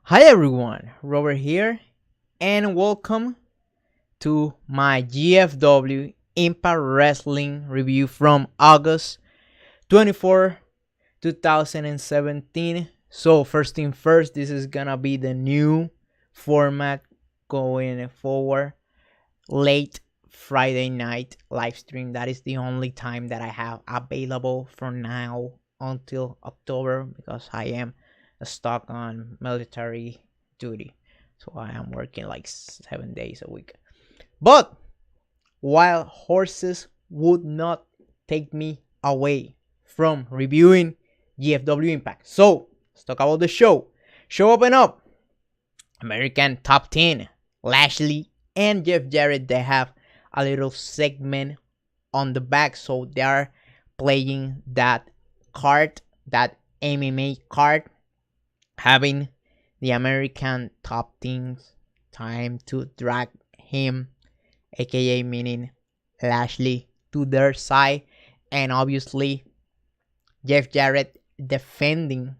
Hi everyone, Robert here, and welcome to my GFW Impact Wrestling review from August 24, 2017. So, first thing first, this is gonna be the new format going forward. Late Friday night live stream. That is the only time that I have available from now until October because I am stuck on military duty. So I am working like 7 days a week. But while horses would not take me away from reviewing GFW Impact. So let's talk about the show. Show open up. American Top 10. Lashley and Jeff Jarrett, they have a little segment on the back. So they are playing that card, that MMA card, having the American Top 10 time to drag him, aka meaning Lashley, to their side. And obviously, Jeff Jarrett defending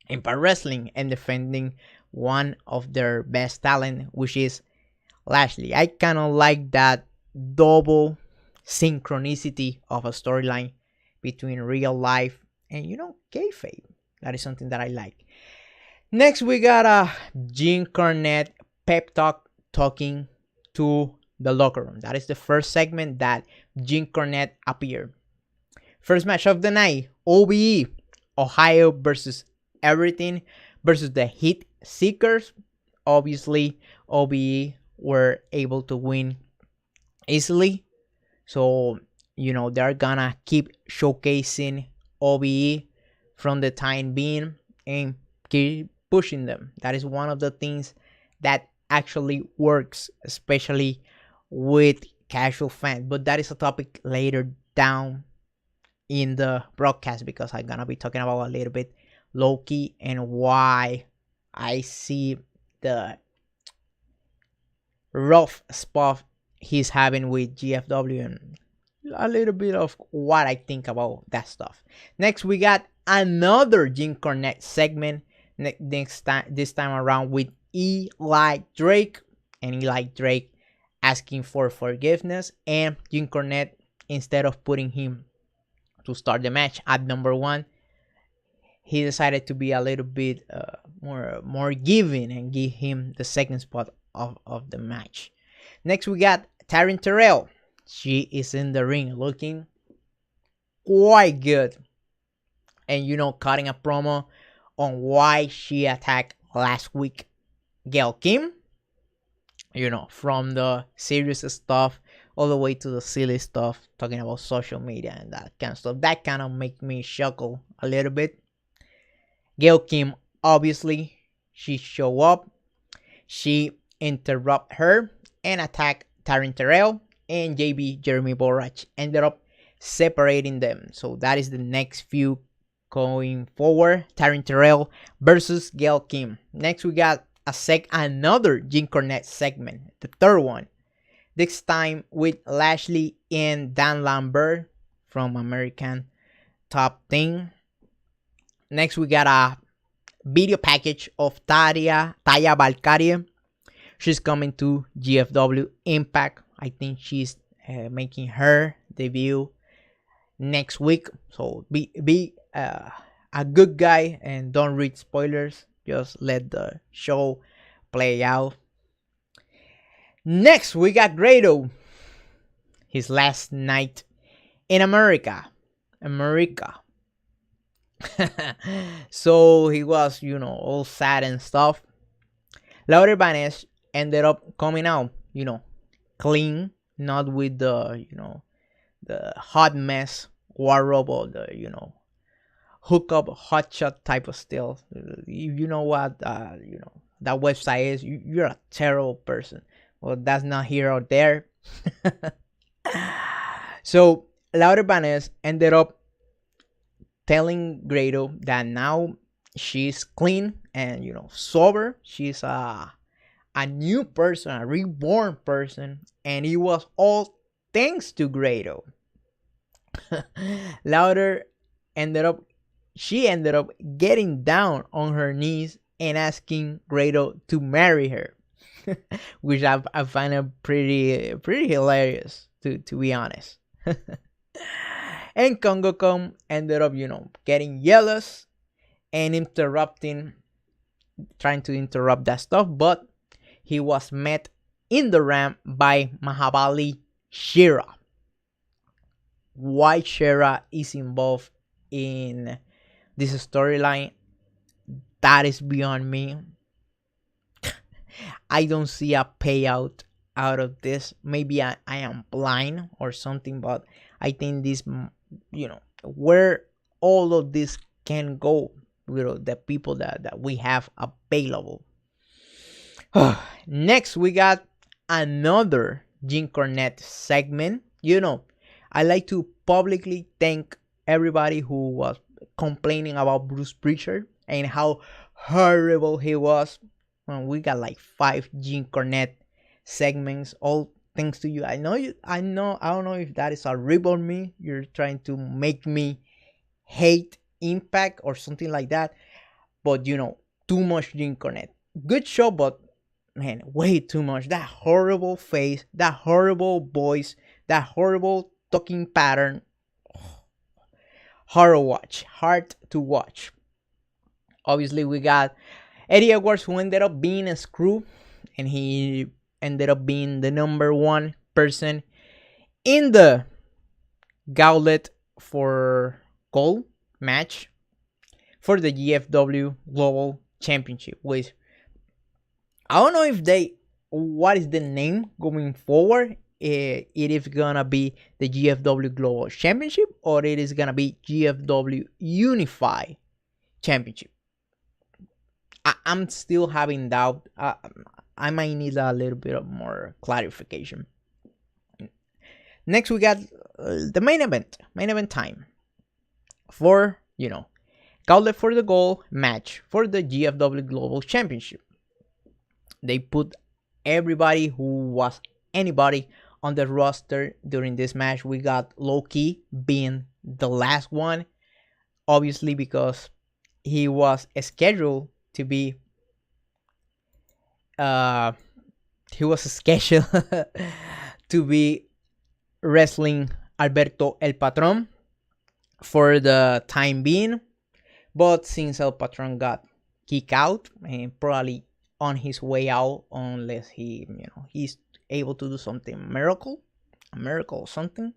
Impact Wrestling and defending one of their best talent, which is Lashley. I kind of like that double synchronicity of a storyline between real life and kayfabe. That is something that I like. Next, we got a Jim Cornette pep talk talking to the locker room. That is the first segment that Jim Cornette appeared. First match of the night, OBE, Ohio versus Everything versus the Heatseekers. Obviously, OBE were able to win easily. So, they're gonna keep showcasing OBE from the time being and keep pushing them. That is one of the things that actually works, especially with casual fans. But that is a topic later down in the broadcast because I'm gonna be talking about a little bit Loki and why I see the rough spot he's having with GFW and a little bit of what I think about that stuff. Next, we got another Jim Cornette segment. This time around with Eli Drake, and Eli Drake asking for forgiveness, and Jim Cornette, instead of putting him to start the match at number 1, he decided to be a little bit more giving and give him the second spot of the match. Next, we got Taryn Terrell. She is in the ring looking quite good, and cutting a promo on why she attacked last week Gail Kim. From the serious stuff all the way to the silly stuff, talking about social media and that kind of stuff. That kind of make me chuckle a little bit. Gail Kim, obviously, she show up. She interrupt her and attack Taryn Terrell, and JB Jeremy Borach ended up separating them. So that is the next feud going forward. Taryn Terrell versus Gail Kim. Next, we got another Jim Cornette segment, the third one. This time with Lashley and Dan Lambert from American Top 10. Next, we got a video package of Taya Valkyrie. She's coming to GFW Impact. I think she's making her debut next week. So be a good guy and don't read spoilers. Just let the show play out. Next, we got Grado. His last night in America. So he was, all sad and stuff. Laurel Van Ness ended up coming out, clean, not with the, the hot mess wardrobe or the, hookup hotshot type of still. You know what, that website is. You're a terrible person. Well, that's not here or there. So Laurel Van Ness ended up telling Grado that now she's clean and sober. She's a new person, a reborn person, and it was all thanks to Grado. Lauder ended up getting down on her knees and asking Grado to marry her, which I find it pretty hilarious to be honest. And Kongo Kong ended up, getting jealous and trying to interrupt that stuff, but he was met in the ramp by Mahabali Shera. Why Shera is involved in this storyline, that is beyond me. I don't see a payout out of this. Maybe I am blind or something, but I think this, where all of this can go, the people that we have available. Next, we got another Jim Cornette segment. I like to publicly thank everybody who was complaining about Bruce Prichard and how horrible he was. We got like 5 Jim Cornette segments, all thanks to you. I don't know if that is a rib on me. You're trying to make me hate Impact or something like that. But too much Jim Cornette. Good show, but man, way too much. That horrible face, that horrible voice, that horrible talking pattern. Hard to watch. Obviously, we got Eddie Edwards, who ended up being a screw, and he ended up being the number 1 person in the Gauntlet for gold match for the GFW Global Championship, which I don't know what is the name going forward. It is gonna be the GFW Global Championship, or it is gonna be GFW Unified Championship. I'm still having doubt. I might need a little bit of more clarification. Next, we got the main event time for Gauntlet for the gold match for the GFW Global Championship. They put everybody who was anybody on the roster during this match. We got Low-Ki being the last one, obviously because he was scheduled to be to be wrestling Alberto El Patron for the time being, but since El Patron got kicked out and probably on his way out, unless he's able to do something a miracle or something,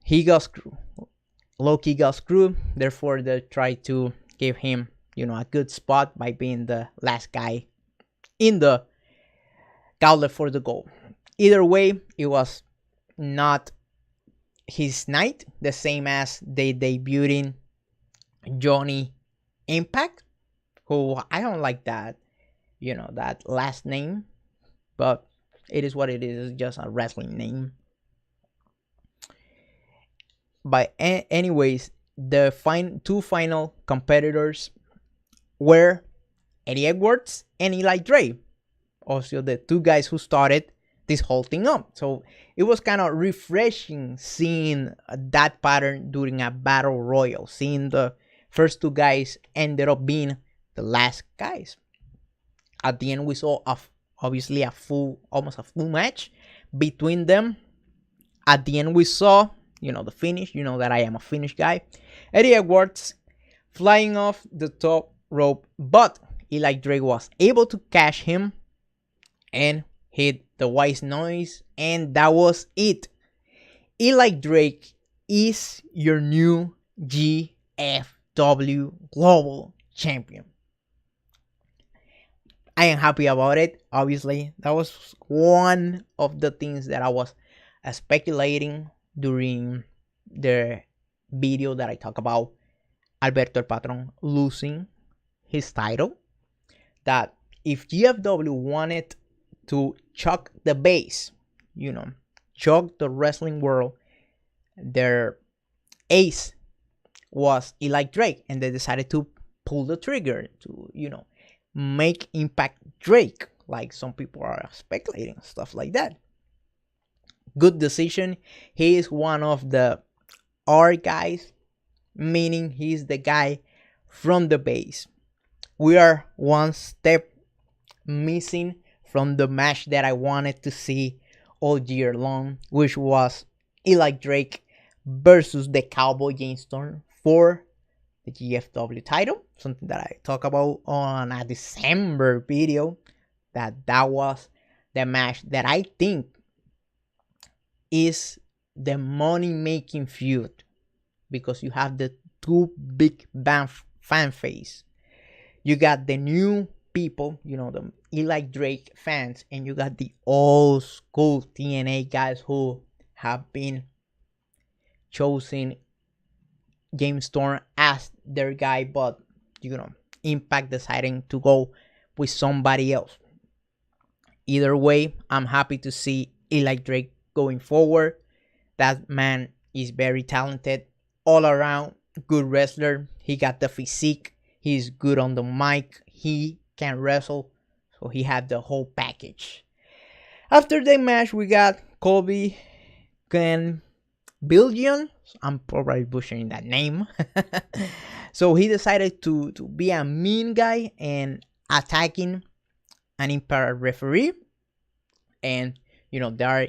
he got screwed. Low-Ki got screwed. Therefore, they tried to give him a good spot by being the last guy in the Gauntlet for the gold. Either way, it was not his night, the same as they debuting Johnny Impact, who I don't like that last name, but it is what it is. It's just a wrestling name. But anyways, the two final competitors were Eddie Edwards and Eli Drake, also the 2 guys who started this whole thing up. So it was kind of refreshing seeing that pattern during a battle royal, seeing the first 2 guys ended up being the last guys. At the end, we saw obviously almost a full match between them. At the end, we saw the finish. That I am a finish guy. Eddie Edwards flying off the top rope, but Eli Drake was able to catch him and hit the white noise, and that was it. Eli Drake is your new GFW Global Champion. I am happy about it. Obviously, that was one of the things that I was speculating during the video that I talk about Alberto El Patron losing his title. That if GFW wanted to shock the base, shock the wrestling world, their ace was Eli Drake, and they decided to pull the trigger to make Impact Drake, like some people are speculating, stuff like that. Good decision. He is one of the R guys, meaning he's the guy from the base. we are one step missing from the match that I wanted to see all year long, which was Eli Drake versus the Cowboy James Storm for the GFW title. Something that I talked about on a December video. That was the match that I think is the money making feud, because you have the two big fan face. You got the new people, the Eli Drake fans, and you got the old school TNA guys who have been choosing James Storm as their guy, but Impact deciding to go with somebody else. Either way, I'm happy to see Eli Drake going forward. That man is very talented, all around good wrestler. He got the physique. He's good on the mic. He can wrestle. So he had the whole package. After the match, we got Colby Billion. I'm probably butchering that name. So he decided to be a mean guy and attacking an Impact referee. And, they're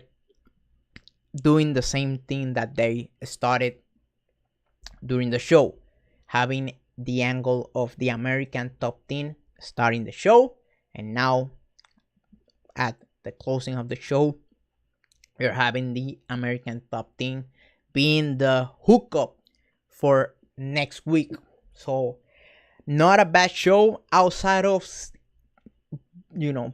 doing the same thing that they started during the show, having the angle of the American top 10 starting the show, and now at the closing of the show, we're having the American top 10 being the hookup for next week. So not a bad show outside of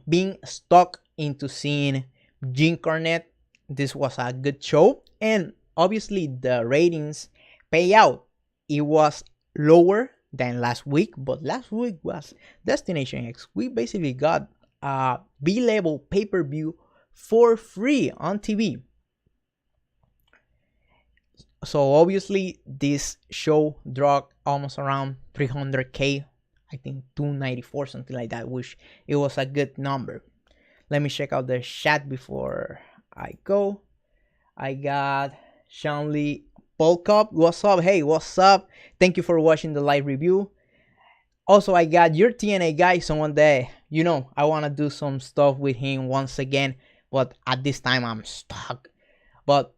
being stuck into seeing Jim Cornette. This was a good show, and obviously the ratings pay out. It was lower than last week, but last week was Destination X. We basically got a B-level pay-per-view for free on TV. So obviously this show dropped almost around 300k, I think 294, something like that, which it was a good number. Let me check out the chat before I go. I got Shanley Polkop. What's up? Hey, what's up? Thank you for watching the live review. Also, I got your TNA guy, someone that, I want to do some stuff with him once again, but at this time I'm stuck. But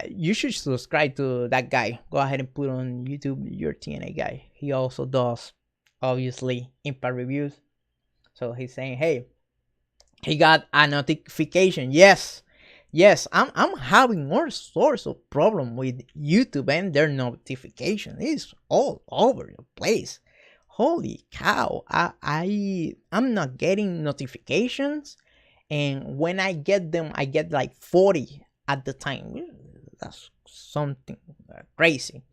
you should subscribe to that guy. Go ahead and put on YouTube your TNA guy. He also does, obviously, Impact reviews. So he's saying, hey, he got a notification. Yes, I'm having all sorts of problem with YouTube and their notification. It's all over the place. Holy cow! I'm not getting notifications, and when I get them, I get like 40 at the time. That's something crazy.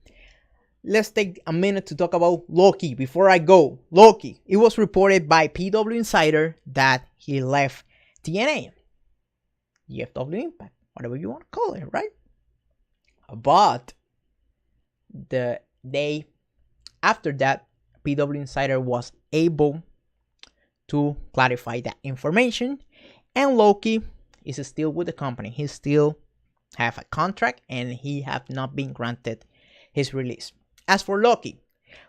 Let's take a minute to talk about Loki before I go. Loki. It was reported by PW Insider that he left TNA, GFW Impact, whatever you want to call it, right? But the day after that, PW Insider was able to clarify that information, and Loki is still with the company. He still have a contract, and he have not been granted his release. As for Loki,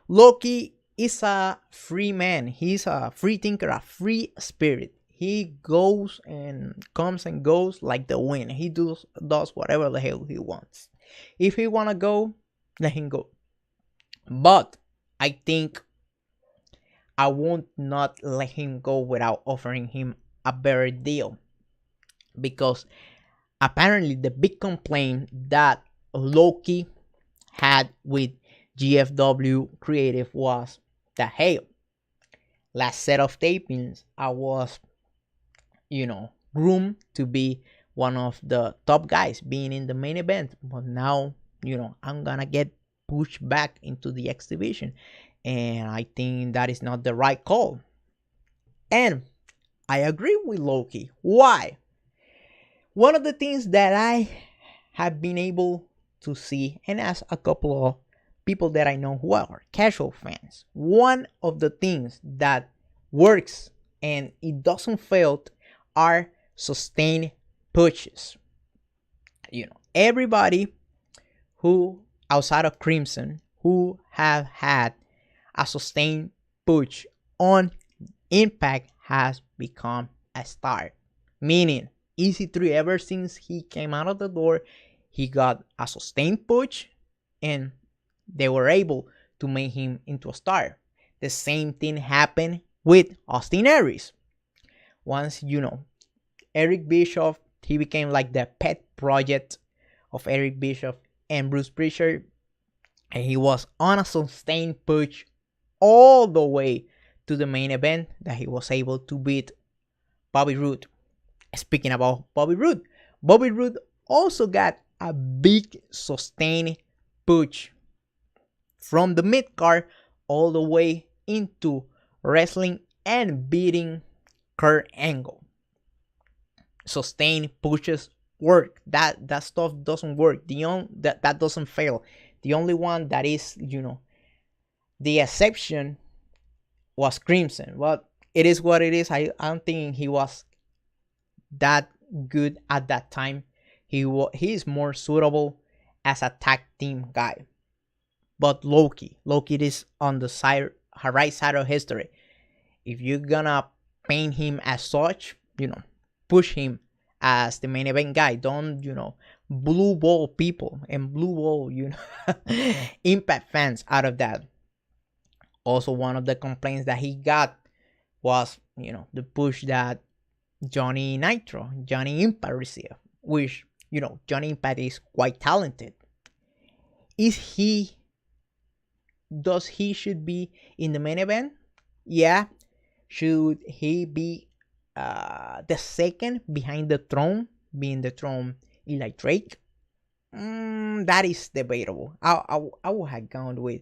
Loki is a free man. He's a free thinker, a free spirit. He goes and comes and goes like the wind. He does whatever the hell he wants. If he wanna go, let him go. But I think I won't not let him go without offering him a better deal, because apparently the big complaint that Loki had with GFW Creative was that, hey, last set of tapings I was groomed to be one of the top guys, being in the main event, but now I'm gonna get pushed back into the X division, and I think that is not the right call. And I agree with Loki. Why? One of the things that I have been able to see, and ask a couple of people that I know who are casual fans, one of the things that works and it doesn't fail are sustained pushes. Everybody who outside of Crimson who have had a sustained push on Impact has become a star. Meaning, EC3, ever since he came out of the door, he got a sustained push and they were able to make him into a star. The same thing happened with Austin Aries. Once, Eric Bischoff, he became like the pet project of Eric Bischoff and Bruce Prichard, and he was on a sustained push all the way to the main event that he was able to beat Bobby Roode. Speaking about Bobby Roode also got a big sustained push from the mid card all the way into wrestling and beating Kurt Angle. Sustained pushes work. That stuff doesn't work. That doesn't fail. The only one that is, the exception was Crimson. But it is what it is. I don't think he was that good at that time. He is more suitable as a tag team guy. But Loki is on the right side of history. If you're gonna paint him as such, push him as the main event guy. Don't, blue ball people and blue ball, Impact fans out of that. Also, one of the complaints that he got was, the push that Johnny Impact received, which, Johnny Impact is quite talented. Does he should be in the main event? Yeah. Should he be the second behind the throne, being the throne Eli Drake? That is debatable. I would have gone with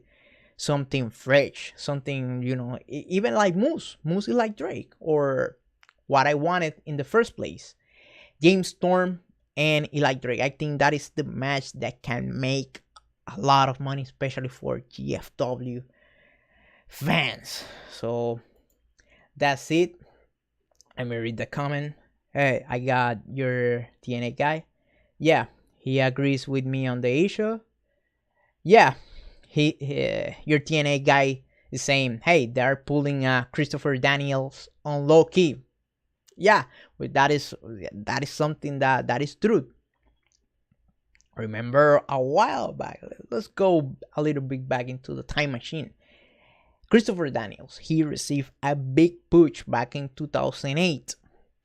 something fresh, something, even like Moose Eli Drake, or what I wanted in the first place, James Storm and Eli Drake. I think that is the match that can make a lot of money, especially for GFW fans. So that's it. Let me read the comment. Hey, I got your TNA guy. Yeah, he agrees with me on the issue. Yeah, your TNA guy is saying, hey, they're pulling Christopher Daniels on low key. Yeah, but that is something that is true. Remember a while back, let's go a little bit back into the time machine. Christopher Daniels, he received a big push back in 2008,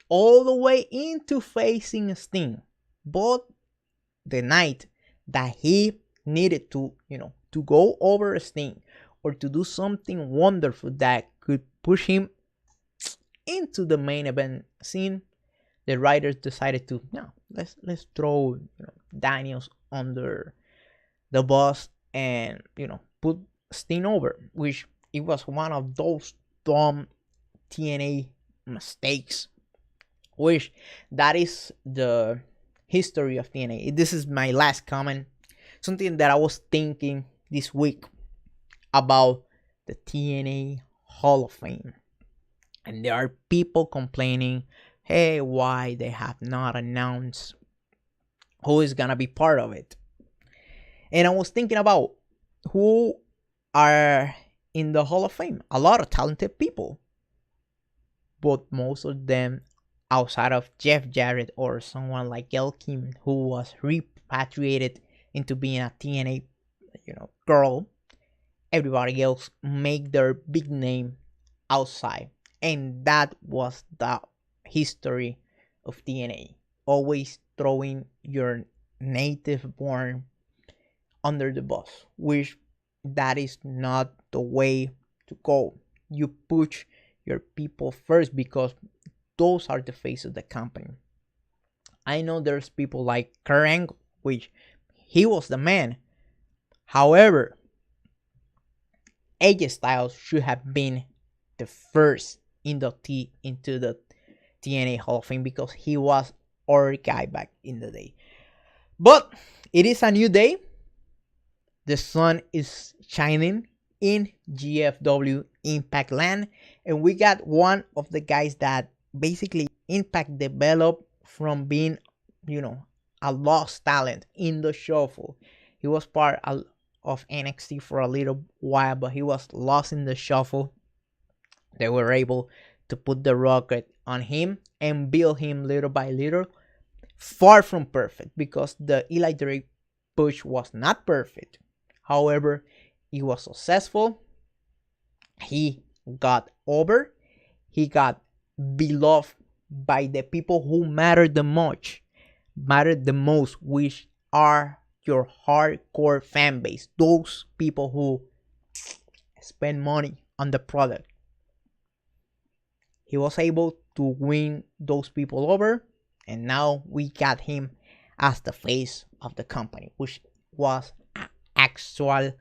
all the way into facing Sting. But the night that he needed to, to go over Sting or to do something wonderful that could push him into the main event scene, the writers decided to, let's throw Daniels under the bus and put Sting over, which it was one of those dumb TNA mistakes, which that is the history of TNA. This is my last comment. Something that I was thinking this week about the TNA Hall of Fame. And there are people complaining, hey, why they have not announced who is gonna be part of it. And I was thinking about who are in the Hall of Fame. A lot of talented people. But most of them, outside of Jeff Jarrett or someone like Gail Kim, who was repatriated into being a TNA, girl, everybody else make their big name outside. And that was the history of TNA. Always throwing your native born under the bus, which that is not the way to go. You push your people first because those are the face of the company. I know there's people like Kurt Angle, which he was the man. However, AJ Styles should have been the first inductee into the TNA Hall of Fame because he was our guy back in the day. But it is a new day. The sun is shining in GFW Impact Land, and we got one of the guys that basically Impact developed from being, a lost talent in the shuffle. He was part of NXT for a little while, but he was lost in the shuffle. They were able to put the rocket on him and build him little by little. Far from perfect, because the Eli Drake push was not perfect. However, it was successful. He got over. He got beloved by the people who mattered the most, which are your hardcore fan base. Those people who spend money on the product. He was able to win those people over, and now we got him as the face of the company, which was an actual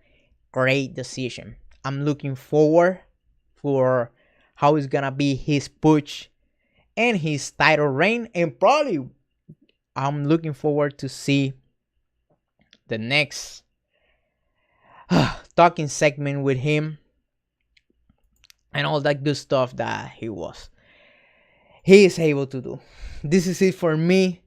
great decision. I'm looking forward for how it's gonna be his push and his title reign, and probably I'm looking forward to see the next talking segment with him and all that good stuff that he is able to do. This is it for me.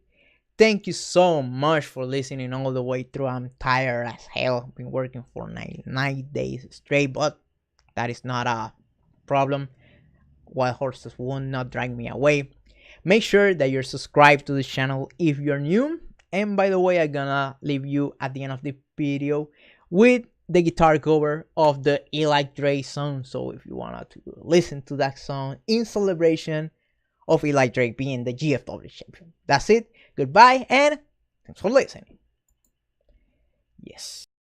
Thank you so much for listening all the way through. I'm tired as hell. I've been working for 9 days straight, but that is not a problem. Wild horses will not drag me away. Make sure that you're subscribed to the channel if you're new. And by the way, I'm gonna leave you at the end of the video with the guitar cover of the Eli Drake song. So if you wanna to listen to that song in celebration of Eli Drake being the GFW champion. That's it. Goodbye and thanks for listening. Yes.